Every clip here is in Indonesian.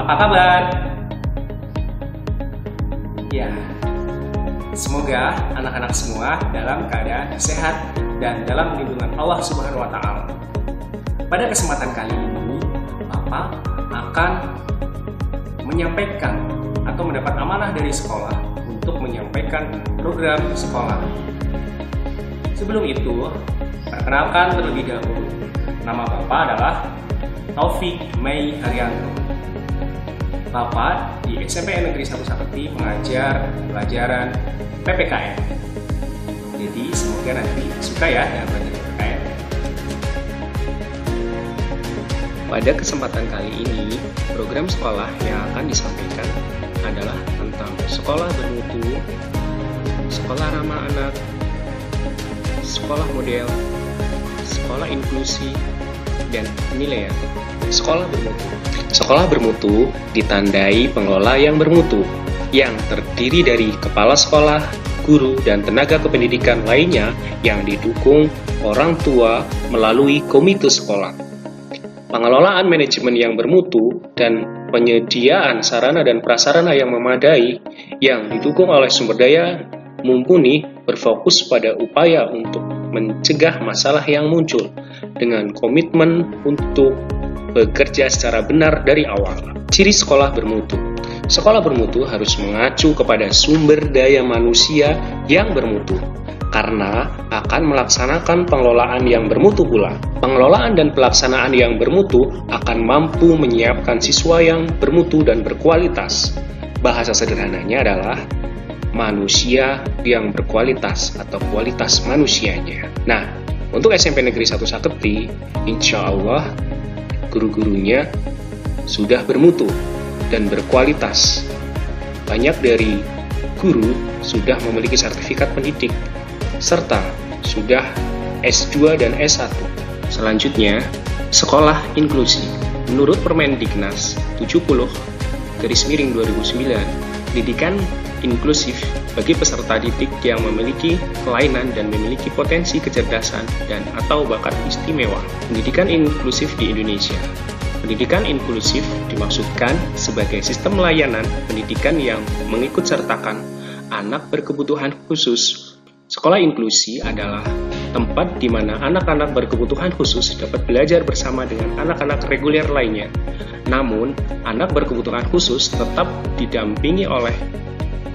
Apa kabar? Ya, semoga anak-anak semua dalam keadaan sehat dan dalam lindungan Allah Subhanahu wa Ta'ala. Pada kesempatan kali ini, Bapak akan menyampaikan atau mendapat amanah dari sekolah untuk menyampaikan program sekolah. Sebelum itu, perkenalkan terlebih dahulu. Nama Bapak adalah Taufik Mei Haryanto. Bapak di SMP Negeri 1 Sakti mengajar pelajaran PPKN. Jadi semoga nanti suka ya dengan pelajaran PPKN. Pada kesempatan kali ini, program sekolah yang akan disampaikan adalah tentang sekolah bermutu, sekolah ramah anak, sekolah model, sekolah inklusi, dan penilaian. Sekolah bermutu. Sekolah bermutu ditandai pengelola yang bermutu, yang terdiri dari kepala sekolah, guru, dan tenaga kependidikan lainnya yang didukung orang tua melalui komite sekolah. Pengelolaan manajemen yang bermutu dan penyediaan sarana dan prasarana yang memadai yang didukung oleh sumber daya mumpuni berfokus pada upaya untuk mencegah masalah yang muncul dengan komitmen untuk bekerja secara benar dari awal. Ciri sekolah bermutu. Sekolah bermutu harus mengacu kepada sumber daya manusia yang bermutu, karena akan melaksanakan pengelolaan yang bermutu pula. Pengelolaan dan pelaksanaan yang bermutu akan mampu menyiapkan siswa yang bermutu dan berkualitas. Bahasa sederhananya adalah manusia yang berkualitas atau kualitas manusianya. Nah, untuk SMP Negeri 1 Sakti, insya Allah guru-gurunya sudah bermutu dan berkualitas. Banyak dari guru sudah memiliki sertifikat pendidik, serta sudah S2 dan S1. Selanjutnya, sekolah inklusi. Menurut Permendiknas 70/2009, pendidikan inklusif bagi peserta didik yang memiliki kelainan dan memiliki potensi kecerdasan dan atau bakat istimewa. Pendidikan inklusif di Indonesia. Pendidikan inklusif dimaksudkan sebagai sistem layanan pendidikan yang mengikutsertakan anak berkebutuhan khusus. Sekolah inklusi adalah tempat di mana anak-anak berkebutuhan khusus dapat belajar bersama dengan anak-anak reguler lainnya. Namun, anak berkebutuhan khusus tetap didampingi oleh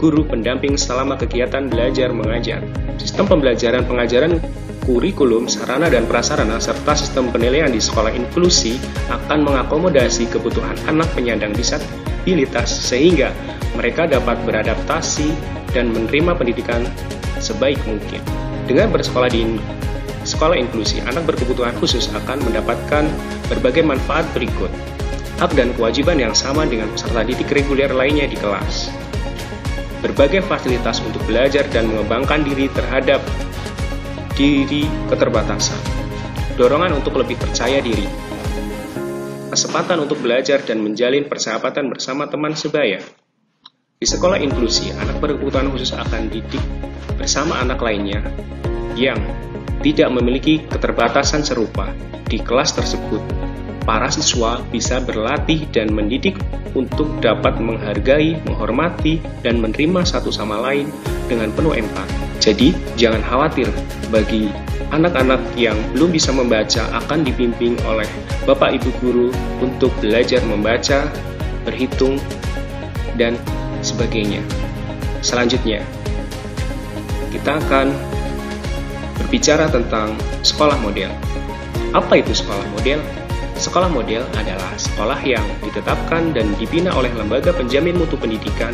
guru pendamping selama kegiatan belajar mengajar. Sistem pembelajaran pengajaran, kurikulum, sarana dan prasarana, serta sistem penilaian di sekolah inklusi akan mengakomodasi kebutuhan anak penyandang disabilitas sehingga mereka dapat beradaptasi dan menerima pendidikan sebaik mungkin. Dengan bersekolah di sekolah inklusi, anak berkebutuhan khusus akan mendapatkan berbagai manfaat berikut. Hak dan kewajiban yang sama dengan peserta didik reguler lainnya di kelas. Berbagai fasilitas untuk belajar dan mengembangkan diri terhadap diri keterbatasan. Dorongan untuk lebih percaya diri. Kesempatan untuk belajar dan menjalin persahabatan bersama teman sebaya. Di sekolah inklusi, anak berkebutuhan khusus akan didik bersama anak lainnya yang tidak memiliki keterbatasan serupa di kelas tersebut. Para siswa bisa berlatih dan mendidik untuk dapat menghargai, menghormati, dan menerima satu sama lain dengan penuh empati. Jadi, jangan khawatir, bagi anak-anak yang belum bisa membaca akan dibimbing oleh Bapak Ibu Guru untuk belajar membaca, berhitung, dan sebagainya. Selanjutnya, kita akan berbicara tentang sekolah model. Apa itu sekolah model? Sekolah model adalah sekolah yang ditetapkan dan dibina oleh Lembaga Penjamin Mutu Pendidikan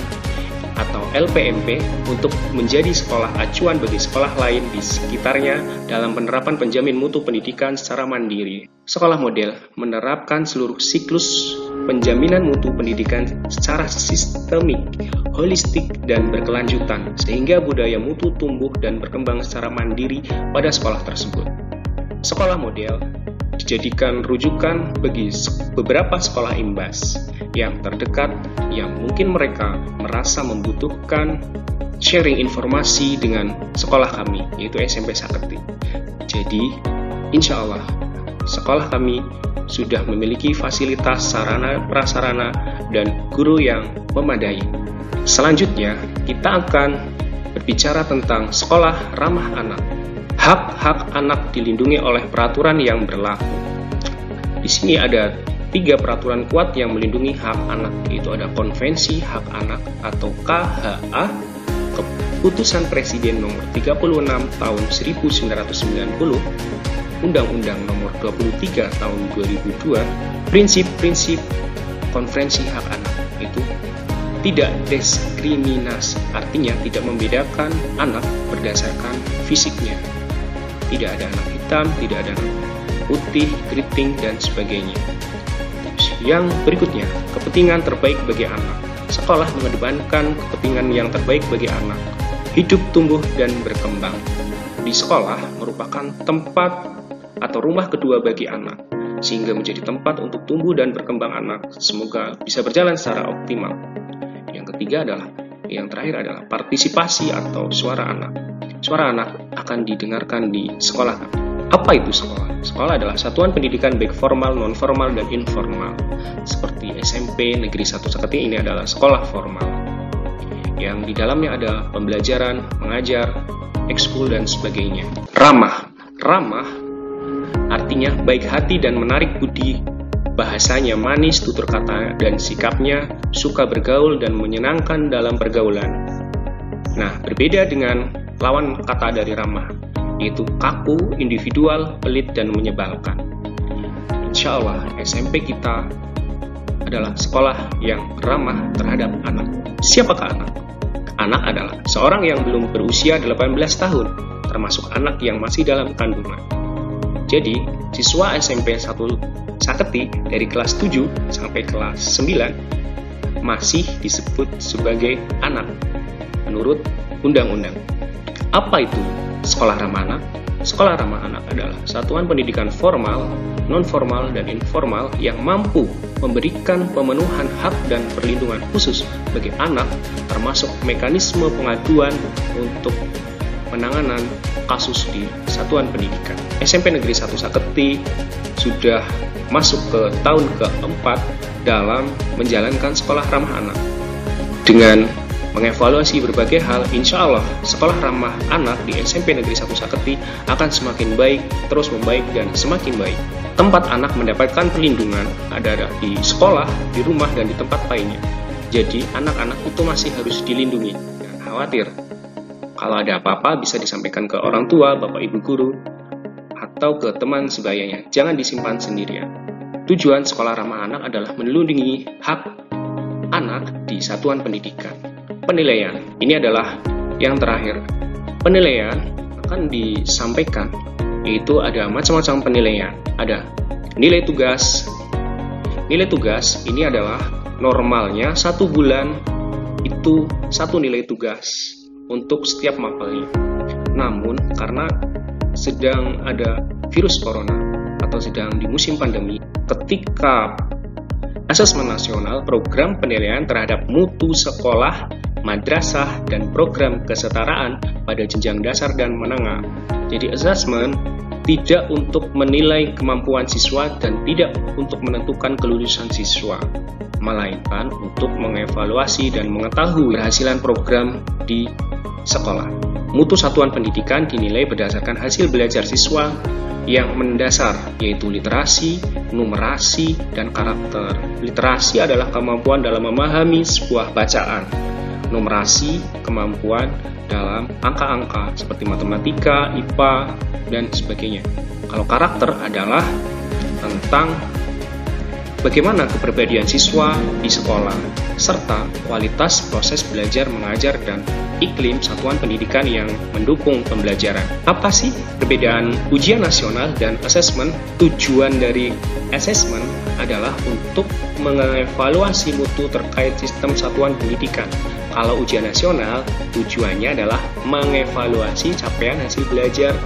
atau LPMP untuk menjadi sekolah acuan bagi sekolah lain di sekitarnya dalam penerapan penjamin mutu pendidikan secara mandiri. Sekolah model menerapkan seluruh siklus penjaminan mutu pendidikan secara sistemik, holistik, dan berkelanjutan sehingga budaya mutu tumbuh dan berkembang secara mandiri pada sekolah tersebut. Sekolah model dijadikan rujukan bagi beberapa sekolah imbas yang terdekat yang mungkin mereka merasa membutuhkan sharing informasi dengan sekolah kami, yaitu SMP Sakti. Jadi, insya Allah, sekolah kami sudah memiliki fasilitas sarana prasarana dan guru yang memadai. Selanjutnya, kita akan berbicara tentang sekolah ramah anak. Hak-hak anak dilindungi oleh peraturan yang berlaku. Di sini ada 3 peraturan kuat yang melindungi hak anak, yaitu ada Konvensi Hak Anak atau KHA, Keputusan Presiden nomor 36 tahun 1990, Undang-Undang nomor 23 tahun 2002, prinsip-prinsip Konvensi Hak Anak, itu tidak diskriminasi, artinya tidak membedakan anak berdasarkan fisiknya. Tidak ada anak hitam, tidak ada anak putih, keriting, dan sebagainya. Yang berikutnya, kepentingan terbaik bagi anak. Sekolah mengedepankan kepentingan yang terbaik bagi anak, hidup, tumbuh, dan berkembang. Di sekolah merupakan tempat atau rumah kedua bagi anak, sehingga menjadi tempat untuk tumbuh dan berkembang anak. Semoga bisa berjalan secara optimal. Yang ketiga yang terakhir adalah partisipasi atau suara anak. Suara anak akan didengarkan di sekolah. Apa itu sekolah? Sekolah adalah satuan pendidikan baik formal, non-formal, dan informal. Seperti SMP Negeri 1 Saketi, ini adalah sekolah formal, yang di dalamnya ada pembelajaran, mengajar, ekskul, dan sebagainya. Ramah artinya baik hati dan menarik budi, bahasanya manis, tutur kata dan sikapnya suka bergaul dan menyenangkan dalam pergaulan. Nah, berbeda dengan lawan kata dari ramah, yaitu kaku, individual, pelit, dan menyebalkan. Insya Allah, SMP kita adalah sekolah yang ramah terhadap anak. Siapakah anak? Anak adalah seorang yang belum berusia 18 tahun, termasuk anak yang masih dalam kandungan. Jadi, siswa SMP 1 Saketi dari kelas 7 sampai kelas 9 masih disebut sebagai anak menurut undang-undang. Apa itu sekolah ramah anak? Sekolah ramah anak adalah satuan pendidikan formal, non-formal, dan informal yang mampu memberikan pemenuhan hak dan perlindungan khusus bagi anak, termasuk mekanisme pengaduan untuk penanganan kasus di satuan pendidikan. SMP Negeri 1 Saketi sudah masuk ke tahun keempat dalam menjalankan sekolah ramah anak. Dengan mengevaluasi berbagai hal, insya Allah sekolah ramah anak di SMP Negeri 1 Saketi akan semakin baik, terus membaik, dan semakin baik. Tempat anak mendapatkan perlindungan ada di sekolah, di rumah, dan di tempat lainnya. Jadi anak-anak itu masih harus dilindungi. Jangan khawatir, kalau ada apa-apa bisa disampaikan ke orang tua, bapak ibu guru, atau ke teman sebayanya. Jangan disimpan sendirian. Tujuan sekolah ramah anak adalah melindungi hak anak di satuan pendidikan. Penilaian, ini adalah yang terakhir. Penilaian akan disampaikan, yaitu ada macam-macam penilaian. Ada nilai tugas. Nilai tugas ini adalah normalnya 1 bulan itu 1 nilai tugas untuk setiap mapelnya. Namun karena sedang ada virus corona atau sedang di musim pandemi, ketika asesmen nasional, program penilaian terhadap mutu sekolah, madrasah, dan program kesetaraan pada jenjang dasar dan menengah. Jadi asesmen tidak untuk menilai kemampuan siswa dan tidak untuk menentukan kelulusan siswa, melainkan untuk mengevaluasi dan mengetahui keberhasilan program di sekolah. Mutu satuan pendidikan dinilai berdasarkan hasil belajar siswa yang mendasar, yaitu literasi, numerasi, dan karakter. Literasi adalah kemampuan dalam memahami sebuah bacaan. Numerasi, kemampuan dalam angka-angka seperti matematika, IPA, dan sebagainya. Kalau karakter adalah tentang bagaimana kepribadian siswa di sekolah, serta kualitas proses belajar mengajar dan iklim satuan pendidikan yang mendukung pembelajaran. Apa sih perbedaan ujian nasional dan asesmen? Tujuan dari asesmen adalah untuk mengevaluasi mutu terkait sistem satuan pendidikan. Kalau ujian nasional, tujuannya adalah mengevaluasi capaian hasil belajar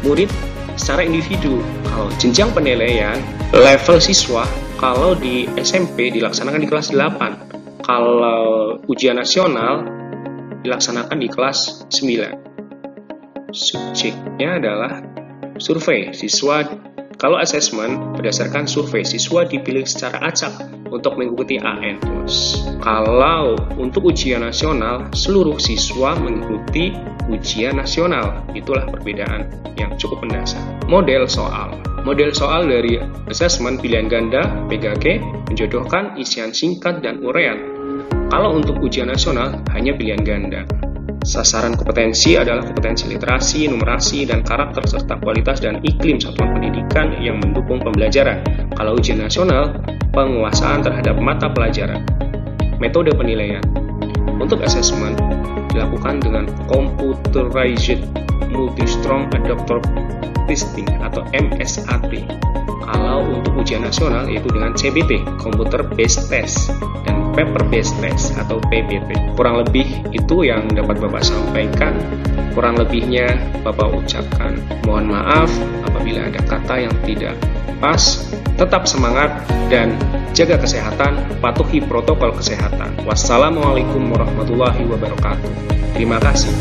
murid secara individu. Kalau jenjang penilaian, level siswa, kalau di SMP dilaksanakan di kelas 8. Kalau ujian nasional dilaksanakan di kelas 9. Subjeknya adalah survei siswa Kalau asesmen berdasarkan survei, siswa dipilih secara acak untuk mengikuti AN. Kalau untuk ujian nasional, seluruh siswa mengikuti ujian nasional. Itulah perbedaan yang cukup mendasar. Model soal. Model soal dari asesmen pilihan ganda PGG menjodohkan isian singkat dan uraian. Kalau untuk ujian nasional, hanya pilihan ganda. Sasaran kompetensi adalah kompetensi literasi, numerasi, dan karakter serta kualitas dan iklim satuan pendidikan yang mendukung pembelajaran. Kalau ujian nasional, penguasaan terhadap mata pelajaran. Metode penilaian. Untuk asesmen dilakukan dengan Computerized Multi-Strong Adaptive Testing atau MSAT. Kalau untuk ujian nasional yaitu dengan CBT, Computer Based Test, dan Paper Based Test atau PBT. Kurang lebih itu yang dapat Bapak sampaikan. Kurang lebihnya Bapak ucapkan mohon maaf apabila ada kata yang tidak pas. Tetap semangat dan jaga kesehatan, patuhi protokol kesehatan. Wassalamualaikum warahmatullahi wabarakatuh. Terima kasih.